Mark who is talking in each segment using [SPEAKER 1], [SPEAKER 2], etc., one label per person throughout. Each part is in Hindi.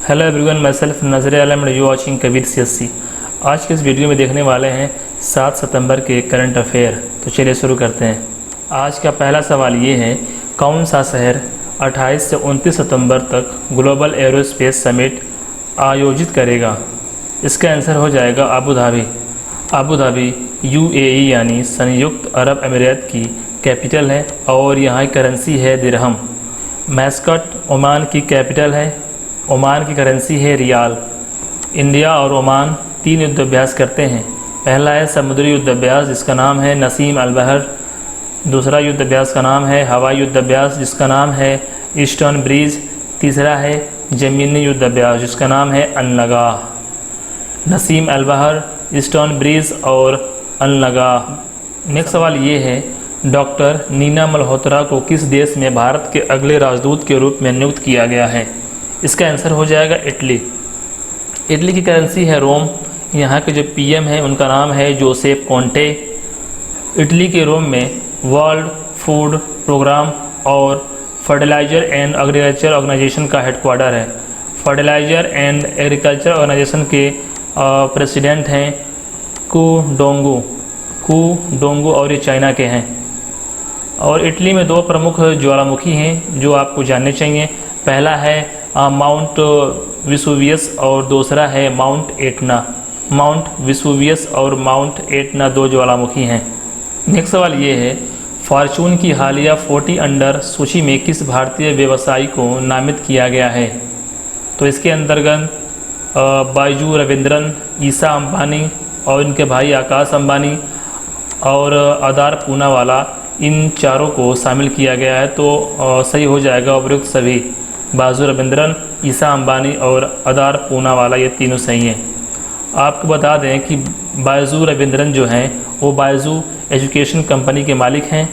[SPEAKER 1] Hello everyone, myself Nazar Alam and you watching Kabir CSC. आज के इस वीडियो में देखने वाले हैं 7 सितंबर के करंट अफेयर। तो चलिए शुरू करते हैं। आज का पहला सवाल ये है, कौन सा शहर 28 से 29 सितंबर तक ग्लोबल एरोस्पेस समिट आयोजित करेगा? इसका आंसर हो जाएगा Abu Dhabi. Abu Dhabi UAE यानी संयुक्त अरब अमीरात की कैपिटल है और यहाँ की करेंसी है दिरहम। मैस्कट ओमान की कैपिटल है, ओमान की करेंसी है रियाल। इंडिया और ओमान 3 युद्ध अभ्यास करते हैं। पहला है समुद्री युद्ध अभ्यास जिसका नाम है नसीम अल बहर। दूसरा युद्ध अभ्यास का नाम है हवाई युद्ध अभ्यास जिसका नाम है ईस्टर्न ब्रीज। तीसरा है ज़मीनी युद्ध अभ्यास जिसका नाम है अन-नगाह। नसीम अल बहर, ईस्टर्न ब्रीज और अन-नगाह। नेक्स्ट सवाल ये है, डॉक्टर नीना मल्होत्रा को किस देश में भारत के अगले राजदूत के रूप में नियुक्त किया गया है? इसका आंसर हो जाएगा इटली। इटली की करेंसी है रोम। यहाँ के जो पीएम है उनका नाम है जोसेफ कोंटे। इटली के रोम में वर्ल्ड फूड प्रोग्राम और फर्टिलाइजर एंड एग्रीकल्चर ऑर्गेनाइजेशन का हेडक्वार्टर है। फर्टिलाइजर एंड एग्रीकल्चर ऑर्गेनाइजेशन के प्रेसिडेंट हैं कू डोंगू और ये चाइना के हैं। और इटली में 2 प्रमुख ज्वालामुखी हैं जो आपको जानने चाहिए। पहला है माउंट विसुवियस और दूसरा है माउंट एटना। माउंट विसुवियस और माउंट एटना 2 ज्वालामुखी हैं। नेक्स्ट सवाल ये है, फॉर्चून की हालिया 40 अंडर सूची में किस भारतीय व्यवसायी को नामित किया गया है? तो इसके अंतर्गत बायजू रविंद्रन, ईसा अंबानी और इनके भाई आकाश अंबानी और अदार पूनावाला, इन चारों को शामिल किया गया है। तो सही हो जाएगा उपयुक्त सभी। बायजू रविंद्रन, ईसा अंबानी और अदार पूनावाला, ये तीनों सही हैं। आपको बता दें कि बायजू रविंद्रन जो हैं वो बायजू एजुकेशन कंपनी के मालिक हैं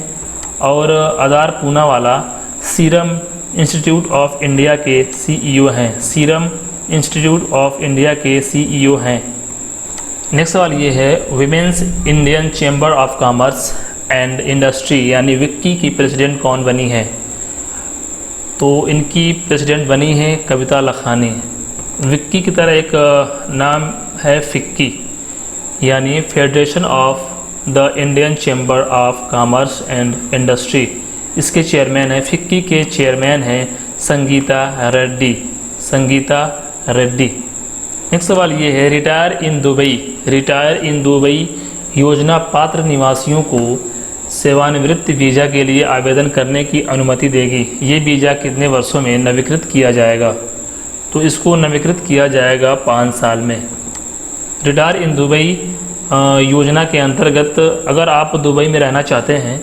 [SPEAKER 1] और Adar Poonawalla Serum Institute of India के सीईओ हैं। सीरम इंस्टीट्यूट ऑफ इंडिया के सीईओ हैं। नेक्स्ट सवाल ये है, Women's Indian Chamber of Commerce and Industry यानी विक्की की प्रेसिडेंट कौन बनी है? तो इनकी प्रेसिडेंट बनी है कविता लखानी। विक्की की तरह एक नाम है फिक्की यानी federation of the Indian Chamber of Commerce and industry. इसके चेयरमैन हैं, फिक्की के चेयरमैन हैं संगीता रेड्डी। नेक्स्ट सवाल ये है, रिटायर इन दुबई योजना पात्र निवासियों को सेवानिवृत्ति वीज़ा के लिए आवेदन करने की अनुमति देगी। ये वीज़ा कितने वर्षों में नवीकृत किया जाएगा? तो इसको नवीकृत किया जाएगा 5 साल में। रिटायर इन दुबई योजना के अंतर्गत अगर आप दुबई में रहना चाहते हैं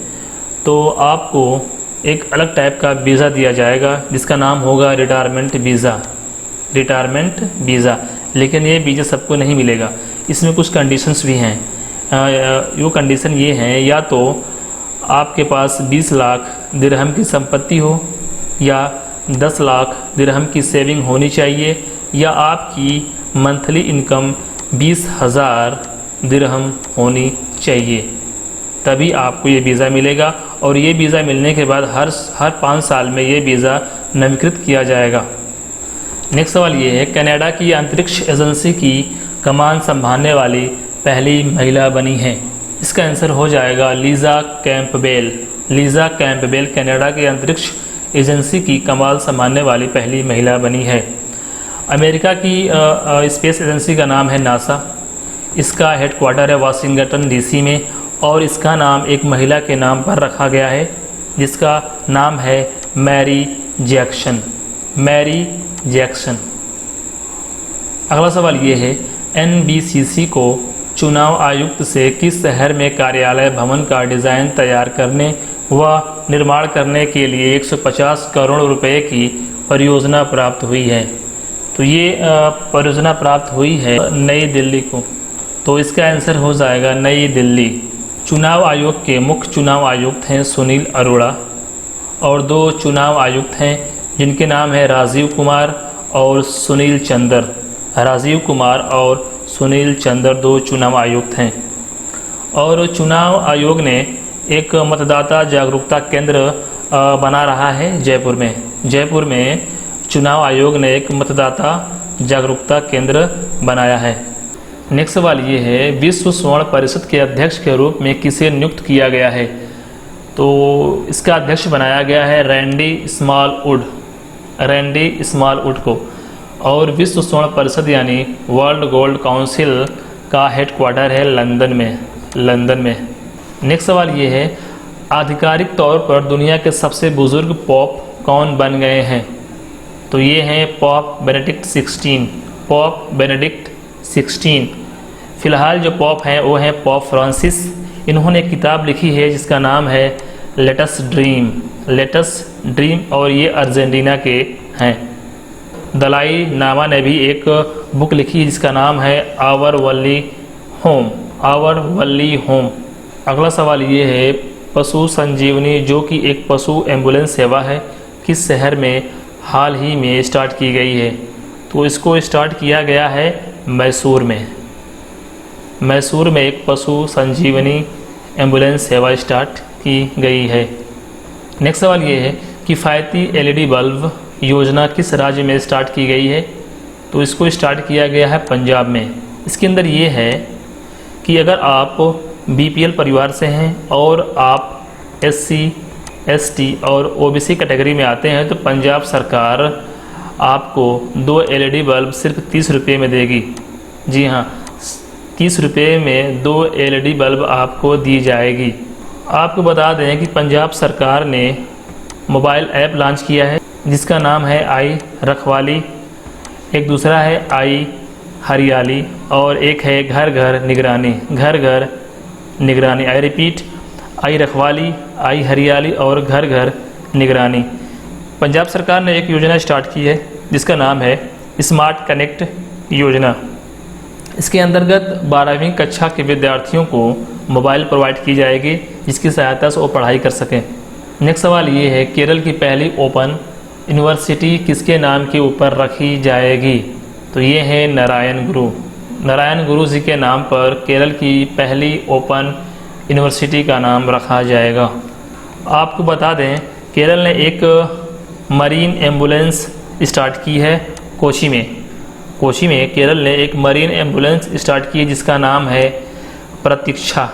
[SPEAKER 1] तो आपको एक अलग टाइप का वीज़ा दिया जाएगा जिसका नाम होगा रिटायरमेंट वीज़ा। लेकिन ये वीज़ा सबको नहीं मिलेगा, इसमें कुछ कंडीशंस भी हैं। यो कंडीशन ये हैं, या तो आपके पास 20 लाख दिरहम की संपत्ति हो या 10 लाख दिरहम की सेविंग होनी चाहिए या आपकी मंथली इनकम 20,000 दिरहम होनी चाहिए, तभी आपको ये वीज़ा मिलेगा। और ये वीज़ा मिलने के बाद हर 5 साल में ये वीज़ा नवीकृत किया जाएगा। नेक्स्ट सवाल ये है, कनाडा की अंतरिक्ष एजेंसी की कमान संभालने वाली पहली महिला बनी है। इसका आंसर हो जाएगा लीज़ा कैंपबेल कनाडा के अंतरिक्ष एजेंसी की कमान संभालने वाली पहली महिला बनी है। अमेरिका की स्पेस एजेंसी का नाम है नासा। इसका हेडक्वार्टर है वाशिंगटन डीसी में और इसका नाम एक महिला के नाम पर रखा गया है जिसका नाम है मैरी जैक्सन। अगला सवाल ये है, एनबीसीसी को चुनाव आयुक्त से किस शहर में कार्यालय भवन का डिज़ाइन तैयार करने व निर्माण करने के लिए 150 करोड़ रुपए की परियोजना प्राप्त हुई है? तो ये परियोजना प्राप्त हुई है नई दिल्ली को। तो इसका आंसर हो जाएगा नई दिल्ली। चुनाव आयोग के मुख्य चुनाव आयुक्त हैं सुनील अरोड़ा और 2 चुनाव आयुक्त हैं जिनके नाम है राजीव कुमार और सुनील चंद्र 2 चुनाव आयुक्त हैं। और चुनाव आयोग ने एक मतदाता जागरूकता केंद्र बना रहा है जयपुर में। चुनाव आयोग ने एक मतदाता जागरूकता केंद्र बनाया है। नेक्स्ट सवाल ये है, विश्व स्वर्ण परिषद के अध्यक्ष के रूप में किसे नियुक्त किया गया है? तो इसका अध्यक्ष बनाया गया है रैंडी स्मॉलवुड को। और विश्व स्वर्ण परिषद यानी वर्ल्ड गोल्ड काउंसिल का हेडक्वार्टर है लंदन में। नेक्स्ट सवाल ये है, आधिकारिक तौर पर दुनिया के सबसे बुजुर्ग पॉप कौन बन गए हैं? तो ये हैं पॉप बेनेडिक्ट 16। फिलहाल जो पॉप हैं वो हैं पॉप फ्रांसिस। इन्होंने एक किताब लिखी है जिसका नाम है लेटस ड्रीम और ये अर्जेंटीना के हैं। दलाई लामा ने भी एक बुक लिखी है जिसका नाम है आवर वल्ली होम। अगला सवाल ये है, पशु संजीवनी जो कि एक पशु एम्बुलेंस सेवा है किस शहर में हाल ही में स्टार्ट की गई है? तो इसको स्टार्ट किया गया है मैसूर में एक पशु संजीवनी एम्बुलेंस सेवा स्टार्ट की गई है। नेक्स्ट सवाल ये है, किफ़ायती LED बल्ब योजना किस राज्य में स्टार्ट की गई है? तो इसको स्टार्ट किया गया है पंजाब में। इसके अंदर ये है कि अगर आप BPL परिवार से हैं और आप SC ST और OBC कैटेगरी में आते हैं तो पंजाब सरकार आपको 2 LED बल्ब सिर्फ 30 रुपये में देगी। जी हाँ, 30 रुपये में 2 LED बल्ब आपको दी जाएगी। आपको बता दें कि पंजाब सरकार ने मोबाइल ऐप लॉन्च किया है जिसका नाम है आई रखवाली, एक दूसरा है आई हरियाली और एक है घर घर निगरानी। आई रिपीट, आई रखवाली, आई हरियाली और घर घर निगरानी। पंजाब सरकार ने एक योजना स्टार्ट की है जिसका नाम है स्मार्ट कनेक्ट योजना। इसके अंतर्गत 12वीं कक्षा के विद्यार्थियों को मोबाइल प्रोवाइड की जाएगी जिसकी सहायता से वो पढ़ाई कर सकें। नेक्स्ट सवाल ये है, केरल की पहली ओपन यूनिवर्सिटी किसके नाम के ऊपर रखी जाएगी? तो ये है नारायण गुरु जी के नाम पर केरल की पहली ओपन यूनिवर्सिटी का नाम रखा जाएगा। आपको बता दें, केरल ने एक मरीन एम्बुलेंस स्टार्ट की है कोची में केरल ने एक मरीन एम्बुलेंस स्टार्ट की है जिसका नाम है प्रतीक्षा।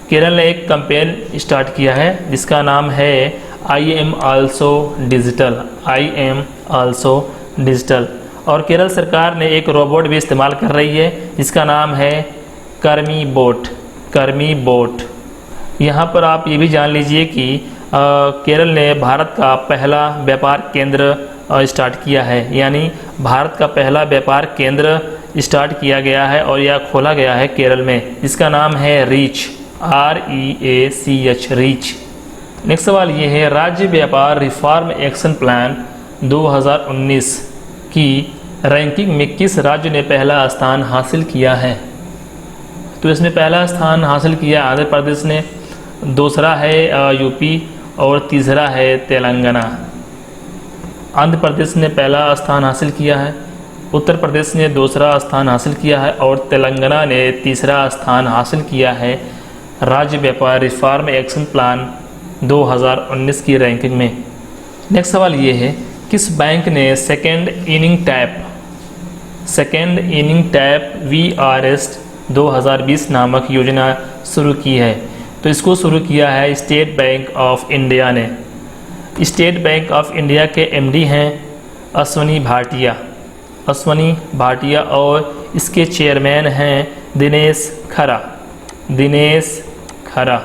[SPEAKER 1] केरल ने एक कैंपेन स्टार्ट किया है जिसका नाम है आई एम आल्सो डिजिटल। और केरल सरकार ने एक रोबोट भी इस्तेमाल कर रही है जिसका नाम है कर्मी बोट। यहाँ पर आप ये भी जान लीजिए कि केरल ने भारत का पहला व्यापार केंद्र स्टार्ट किया है, यानी भारत का पहला व्यापार केंद्र स्टार्ट किया गया है और यह खोला गया है केरल में जिसका नाम है रीच। नेक्स्ट सवाल ये है, राज्य व्यापार रिफॉर्म एक्शन प्लान 2019 की रैंकिंग में किस राज्य ने पहला स्थान हासिल किया है? तो इसमें पहला स्थान हासिल किया आंध्र प्रदेश ने, दूसरा है यूपी और तीसरा है तेलंगाना। आंध्र प्रदेश ने पहला स्थान हासिल किया है, उत्तर प्रदेश ने दूसरा स्थान हासिल किया है और तेलंगाना ने तीसरा स्थान हासिल किया है राज्य व्यापार रिफॉर्म एक्शन प्लान 2019 की रैंकिंग में। नेक्स्ट सवाल ये है, किस बैंक ने सेकेंड इनिंग टैप VRS 2020 नामक योजना शुरू की है? तो इसको शुरू किया है स्टेट बैंक ऑफ इंडिया ने। स्टेट बैंक ऑफ इंडिया के MD हैं अश्वनी भाटिया और इसके चेयरमैन हैं दिनेश खरा।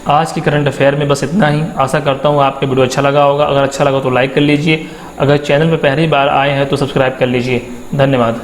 [SPEAKER 1] आज की करंट अफेयर में बस इतना ही। आशा करता हूँ आपको वीडियो अच्छा लगा होगा। अगर अच्छा लगा तो लाइक कर लीजिए, अगर चैनल पर पहली बार आए हैं तो सब्सक्राइब कर लीजिए। धन्यवाद।